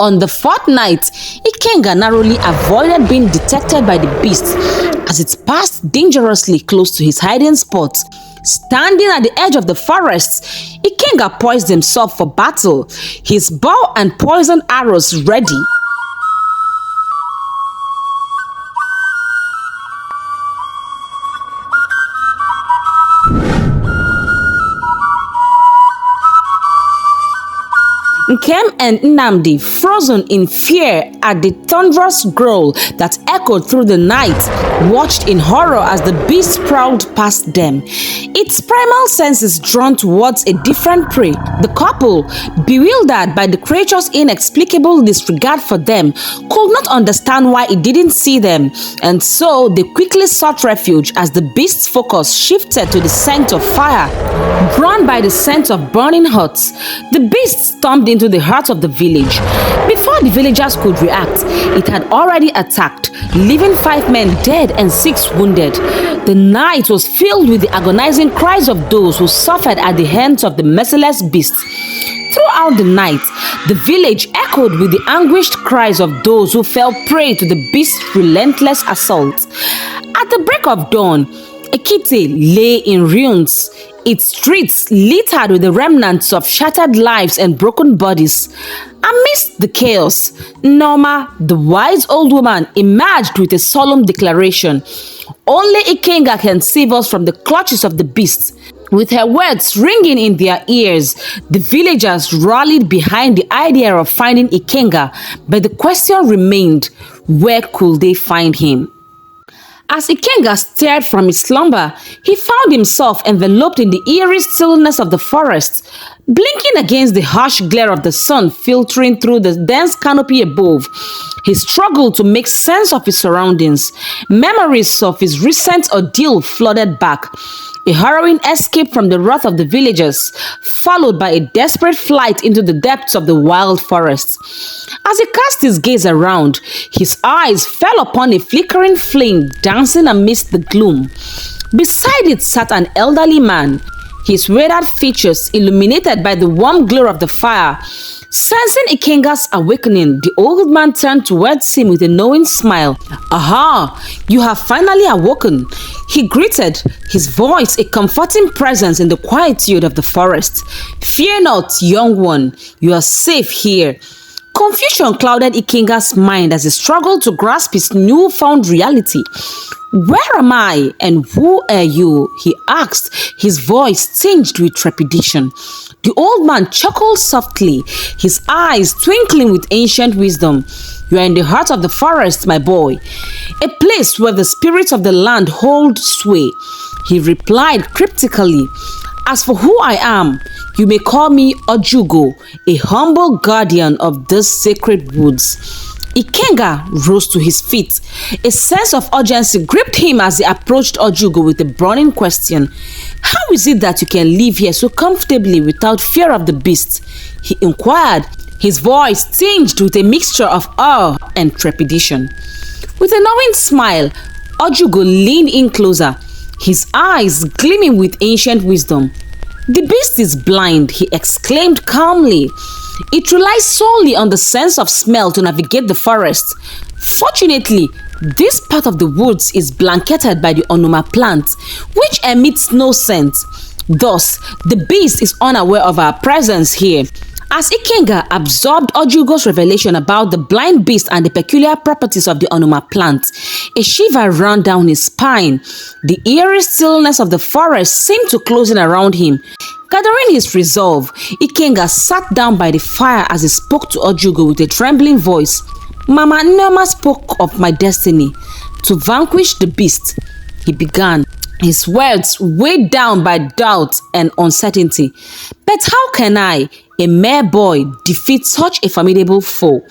On the fourth night, Ikenga narrowly avoided being detected by the beast as it passed dangerously close to his hiding spot. Standing at the edge of the forest, Ikenga poised himself for battle, his bow and poisoned arrows ready. Nkem and Nnamdi, frozen in fear at the thunderous growl that echoed through the night, watched in horror as the beast prowled past them. Its primal senses drawn towards a different prey, the couple, bewildered by the creature's inexplicable disregard for them, could not understand why it didn't see them, and so they quickly sought refuge as the beast's focus shifted to the scent of fire. Drawn by the scent of burning huts, the beast stormed into the heart of the village. Before the villagers could react, it had already attacked, leaving 5 men dead and 6 wounded. The night was filled with the agonizing cries of those who suffered at the hands of the merciless beast. Throughout the night, the village echoed with the anguished cries of those who fell prey to the beast's relentless assault. At the break of dawn, Ekite lay in ruins, its streets littered with the remnants of shattered lives and broken bodies. Amidst the chaos, Norma, the wise old woman, emerged with a solemn declaration. Only Ikenga can save us from the clutches of the beast. With her words ringing in their ears, the villagers rallied behind the idea of finding Ikenga, but the question remained, where could they find him? As Ikenga stirred from his slumber, he found himself enveloped in the eerie stillness of the forest, blinking against the harsh glare of the sun filtering through the dense canopy above. He struggled to make sense of his surroundings. Memories of his recent ordeal flooded back. A harrowing escape from the wrath of the villagers, followed by a desperate flight into the depths of the wild forest. As he cast his gaze around, his eyes fell upon a flickering flame dancing amidst the gloom. Beside it sat an elderly man, his withered features illuminated by the warm glow of the fire. Sensing Ikenga's awakening, the old man turned towards him with a knowing smile. "Aha, you have finally awoken," he greeted, his voice a comforting presence in the quietude of the forest. "Fear not, young one, you are safe here." Confusion clouded Ikenga's mind as he struggled to grasp his newfound reality. "Where am I and who are you?" he asked, his voice tinged with trepidation. The old man chuckled softly, his eyes twinkling with ancient wisdom. "You are in the heart of the forest, my boy, a place where the spirits of the land hold sway," he replied cryptically. "As for who I am, you may call me Ojugo, a humble guardian of these sacred woods." Ikenga rose to his feet. A sense of urgency gripped him as he approached Ojugo with a burning question. "How is it that you can live here so comfortably without fear of the beast?" he inquired, his voice tinged with a mixture of awe and trepidation. With a knowing smile, Ojugo leaned in closer, his eyes gleaming with ancient wisdom. "The beast is blind," he exclaimed calmly. "It relies solely on the sense of smell to navigate the forest. Fortunately, this part of the woods is blanketed by the onuma plant, which emits no scent. Thus, the beast is unaware of our presence here." As Ikenga absorbed Ojugo's revelation about the blind beast and the peculiar properties of the onuma plant, a shiver ran down his spine. The eerie stillness of the forest seemed to close in around him. Gathering his resolve, Ikenga sat down by the fire as he spoke to Ojugo with a trembling voice. "Mama Nneoma spoke of my destiny, to vanquish the beast," he began, his words weighed down by doubt and uncertainty. "But how can I, a mere boy, defeat such a formidable foe?"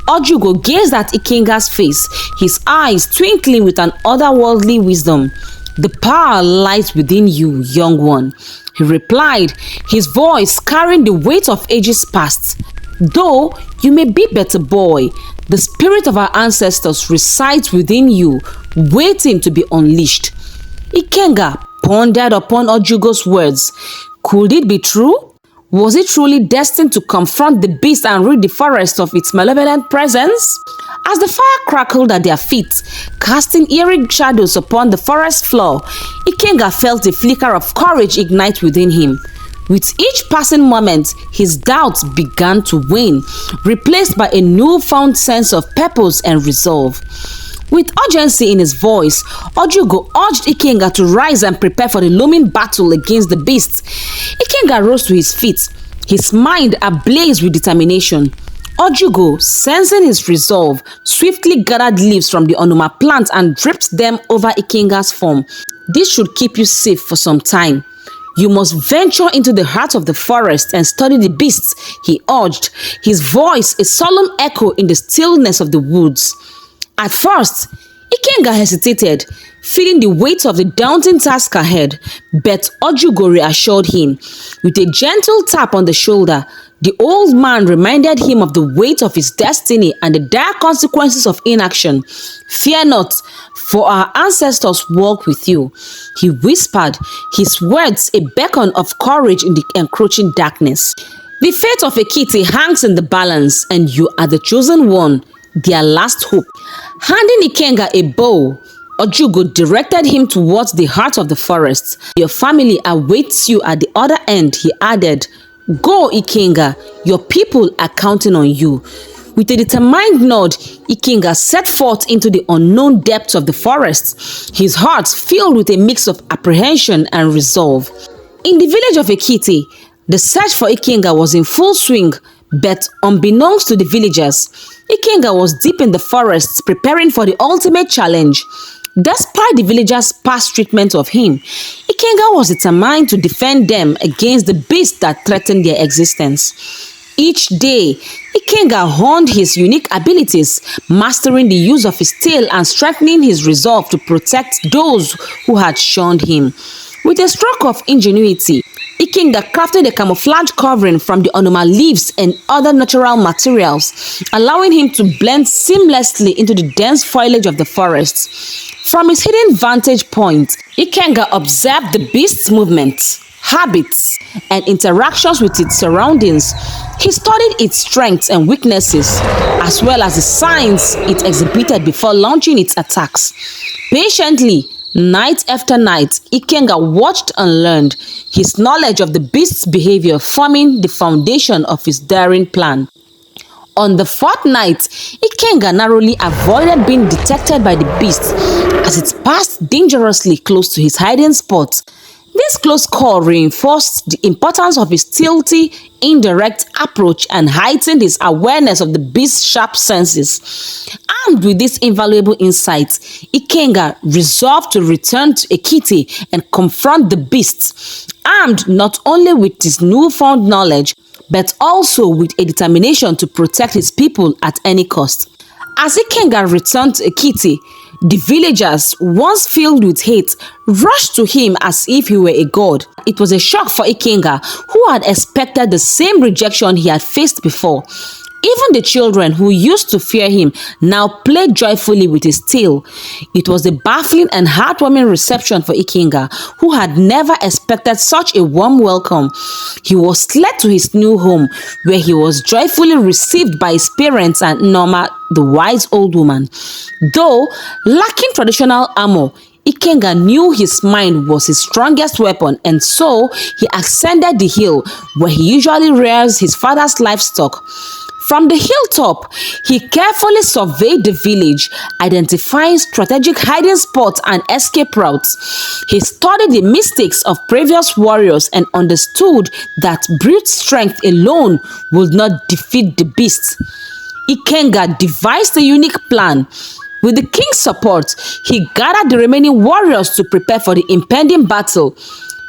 Ojugo gazed at Ikenga's face, his eyes twinkling with an otherworldly wisdom. "The power lies within you, young one," he replied, his voice carrying the weight of ages past. "Though you may be but a boy, the spirit of our ancestors resides within you, waiting to be unleashed." Ikenga pondered upon Ojugo's words. Could it be true? Was he truly destined to confront the beast and rid the forest of its malevolent presence? As the fire crackled at their feet, casting eerie shadows upon the forest floor, Ikenga felt a flicker of courage ignite within him. With each passing moment, his doubts began to wane, replaced by a newfound sense of purpose and resolve. With urgency in his voice, Ojugo urged Ikenga to rise and prepare for the looming battle against the beast. Ikenga rose to his feet, his mind ablaze with determination. Ojugo, sensing his resolve, swiftly gathered leaves from the onuma plant and dripped them over Ikenga's form. This should keep you safe for some time. You must venture into the heart of the forest and study the beasts, he urged, his voice a solemn echo in the stillness of the woods. At first, Ikenga hesitated, feeling the weight of the daunting task ahead, but Ojugo reassured him. With a gentle tap on the shoulder, the old man reminded him of the weight of his destiny and the dire consequences of inaction. "Fear not, for our ancestors walk with you," he whispered, his words a beacon of courage in the encroaching darkness. "The fate of Ekite hangs in the balance, and you are the chosen one, their last hope." Handing Ikenga a bow, Ojugo directed him towards the heart of the forest. "Your family awaits you at the other end," he added. "Go, Ikenga, your people are counting on you." With a determined nod, Ikenga set forth into the unknown depths of the forest, his heart filled with a mix of apprehension and resolve. In the village of Ekite, the search for Ikenga was in full swing, but unbeknownst to the villagers, Ikenga was deep in the forests preparing for the ultimate challenge. Despite the villagers' past treatment of him, Ikenga was determined to defend them against the beasts that threatened their existence. Each day, Ikenga honed his unique abilities, mastering the use of his tail and strengthening his resolve to protect those who had shunned him. With a stroke of ingenuity, Ikenga crafted a camouflage covering from the onuma leaves and other natural materials, allowing him to blend seamlessly into the dense foliage of the forest. From his hidden vantage point, Ikenga observed the beast's movements, habits, and interactions with its surroundings. He studied its strengths and weaknesses, as well as the signs it exhibited before launching its attacks. Patiently, night after night, Ikenga watched and learned, his knowledge of the beast's behavior forming the foundation of his daring plan. On the fourth night, Ikenga narrowly avoided being detected by the beast as it passed dangerously close to his hiding spot. This close call reinforced the importance of his stealthy, indirect approach and heightened his awareness of the beast's sharp senses. Armed with this invaluable insight, Ikenga resolved to return to Ekite and confront the beasts, armed not only with his newfound knowledge, but also with a determination to protect his people at any cost. As Ikenga returned to Ekite, the villagers, once filled with hate, rushed to him as if he were a god. It was a shock for Ikenga, who had expected the same rejection he had faced before. Even the children who used to fear him now played joyfully with his tail. It was a baffling and heartwarming reception for Ikenga, who had never expected such a warm welcome. He was led to his new home, where he was joyfully received by his parents and Norma, the wise old woman. Though lacking traditional armor, Ikenga knew his mind was his strongest weapon, and so he ascended the hill where he usually rears his father's livestock. From the hilltop, he carefully surveyed the village, identifying strategic hiding spots and escape routes. He studied the mistakes of previous warriors and understood that brute strength alone would not defeat the beast. Ikenga devised a unique plan. With the king's support, he gathered the remaining warriors to prepare for the impending battle.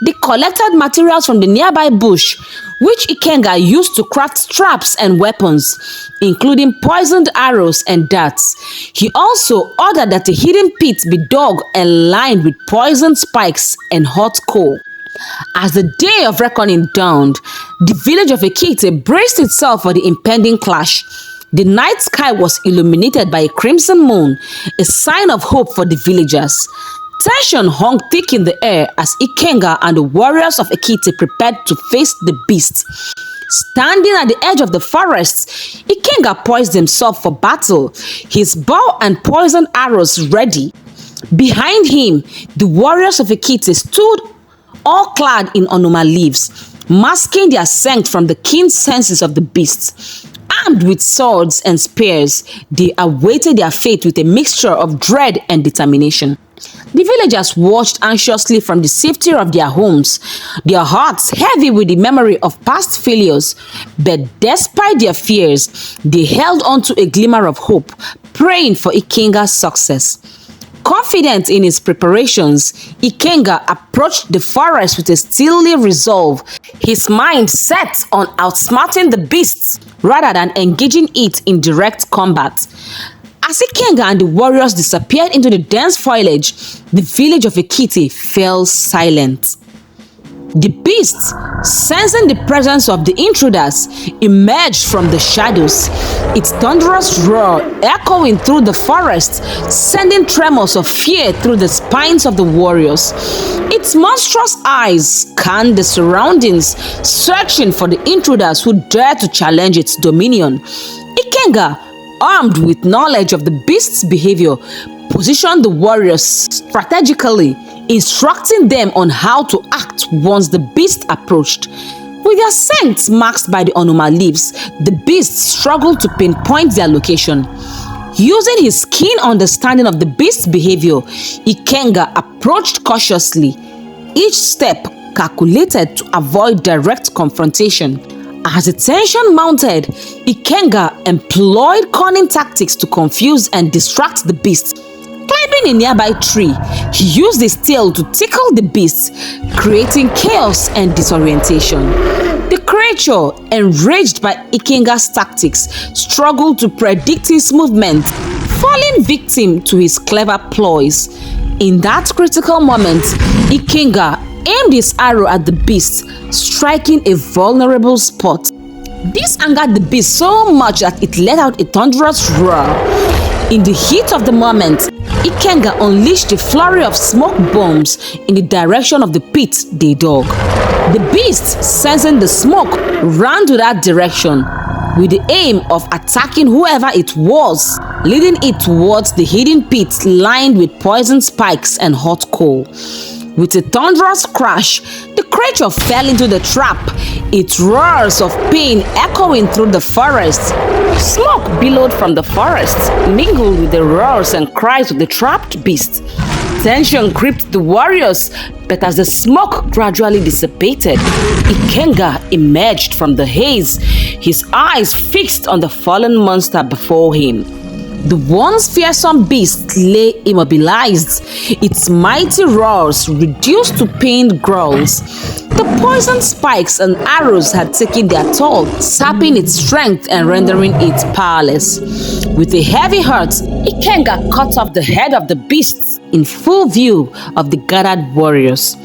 They collected materials from the nearby bush, which Ikenga used to craft traps and weapons, including poisoned arrows and darts. He also ordered that a hidden pit be dug and lined with poisoned spikes and hot coal. As the day of reckoning dawned, the village of Ekite braced itself for the impending clash. The night sky was illuminated by a crimson moon, a sign of hope for the villagers. Tension hung thick in the air as Ikenga and the warriors of Ekite prepared to face the beast. Standing at the edge of the forest, Ikenga poised himself for battle, his bow and poisoned arrows ready. Behind him, the warriors of Ekite stood all clad in onoma leaves, masking their scent from the keen senses of the beast. Armed with swords and spears, they awaited their fate with a mixture of dread and determination. The villagers watched anxiously from the safety of their homes, their hearts heavy with the memory of past failures. But despite their fears, they held on to a glimmer of hope, praying for Ikenga's success. Confident in his preparations, Ikenga approached the forest with a steely resolve, his mind set on outsmarting the beasts rather than engaging it in direct combat. As Ikenga and the warriors disappeared into the dense foliage, the village of Ekite fell silent. The beast, sensing the presence of the intruders, emerged from the shadows, its thunderous roar echoing through the forest, sending tremors of fear through the spines of the warriors. Its monstrous eyes scanned the surroundings, searching for the intruders who dared to challenge its dominion. Ikenga, armed with knowledge of the beast's behavior, positioned the warriors strategically, instructing them on how to act once the beast approached. With their scents marked by the onoma leaves, the beast struggled to pinpoint their location. Using his keen understanding of the beast's behavior, Ikenga approached cautiously, each step calculated to avoid direct confrontation. As the tension mounted, Ikenga employed cunning tactics to confuse and distract the beast. Climbing a nearby tree, he used his tail to tickle the beast, creating chaos and disorientation. The creature, enraged by Ikenga's tactics, struggled to predict his movement, falling victim to his clever ploys. In that critical moment, Ikenga aimed his arrow at the beast, striking a vulnerable spot. This angered the beast so much that it let out a thunderous roar. In the heat of the moment, Ikenga unleashed a flurry of smoke bombs in the direction of the pit they dug. The beast, sensing the smoke, ran to that direction with the aim of attacking whoever it was, leading it towards the hidden pit lined with poison spikes and hot coal. With a thunderous crash, the creature fell into the trap, its roars of pain echoing through the forest. Smoke billowed from the forest, mingled with the roars and cries of the trapped beast. Tension gripped the warriors, but as the smoke gradually dissipated, Ikenga emerged from the haze, his eyes fixed on the fallen monster before him. The once fearsome beast lay immobilized, its mighty roars reduced to pained growls. The poison spikes and arrows had taken their toll, sapping its strength and rendering it powerless. With a heavy heart, Ikenga cut off the head of the beast in full view of the gathered warriors.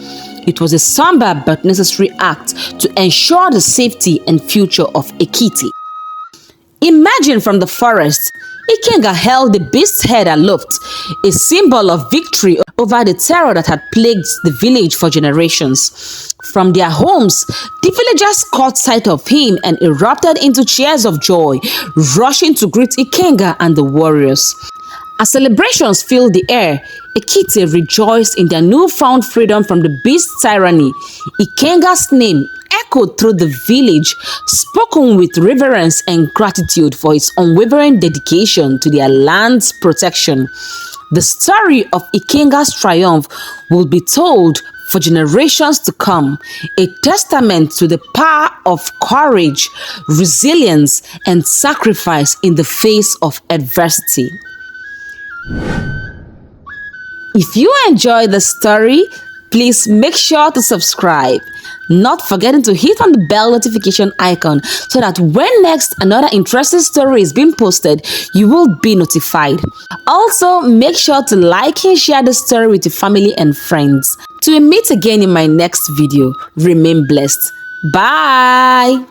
It was a somber but necessary act to ensure the safety and future of Ekite. Emerging from the forest, Ikenga held the beast's head aloft, a symbol of victory over the terror that had plagued the village for generations. From their homes, the villagers caught sight of him and erupted into cheers of joy, rushing to greet Ikenga and the warriors. As celebrations filled the air, Ekite rejoiced in their newfound freedom from the beast's tyranny. Ikenga's name echoed through the village, spoken with reverence and gratitude for his unwavering dedication to their land's protection. The story of Ikenga's triumph will be told for generations to come, a testament to the power of courage, resilience, and sacrifice in the face of adversity. If you enjoyed the story, please make sure to subscribe, not forgetting to hit on the bell notification icon so that when next another interesting story is being posted, you will be notified. Also, make sure to like and share the story with your family and friends. Till we meet again in my next video, remain blessed. Bye!